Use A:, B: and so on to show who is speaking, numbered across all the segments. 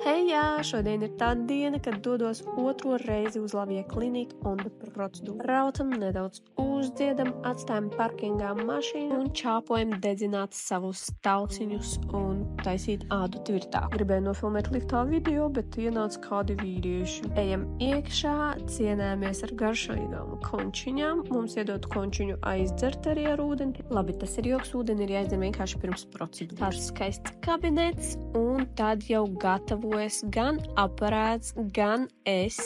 A: Hejā! Šodien ir tā diena, kad dodos otro reizi uz Lavie kliniku un procedūru. Braucam, nedaudz uzdziedam, atstājam parkingā mašīnu un čāpojam dedzināt savus tauciņus un taisīt ādu tvirtāk. Gribēju nofilmēt liftā video, bet ienāca kādi vīrieši. Ejam iekšā, cienājamies ar garšīgām končiņām. Mums iedod končiņu aizdzert arī ar ūdeni. Labi, tas ir joks, ūdeni ir jāizdzer vienkārši pirms procedūras. Tāds skaists kabinets un tad jau gatavojas gan aparāts, gan es,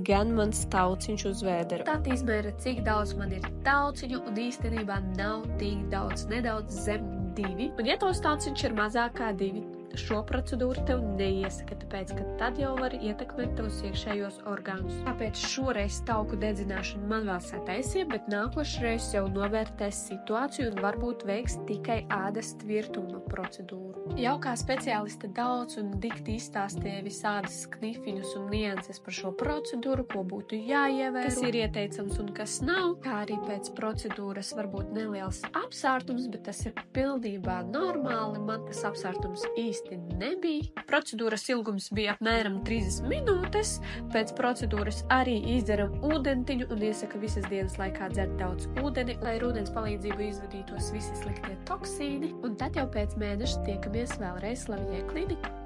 A: gan mans tauciņš uz vēdera. Tad izmēra, cik daudz man ir tauciņu un īstenībā nav tik daudz, nedaudz zem 2. Un ja tos tauciņš ir mazāk kā 2, šo procedūru tev neiesaka, tāpēc, ka tad jau var ietekmēt tavus iekšējos orgānus. Tāpēc šoreiz tauku dedzināšanu man vēl sataisīja, bet nākošreiz jau novērtēs situāciju un varbūt veiks tikai ādas tvirtuma procedūru. Jau kā speciāliste daudz un dikti izstāstīja visādas knifiņus un nianses par šo procedūru, ko būtu jāievēro, kas ir ieteicams un kas nav, kā arī pēc procedūras varbūt neliels apsārtums, bet tas ir pilnībā normāli, man tas apsārtums īsti nebija. Procedūras ilgums bija apmēram 30 minūtes. Pēc procedūras arī izdzeram ūdentiņu un iesaka visas dienas laikā dzert daudz ūdeni, lai ar ūdens palīdzību izvadītos visi sliktie toksīni. Un tad jau pēc mēneša tiekamies vēlreiz Lavie klinikā.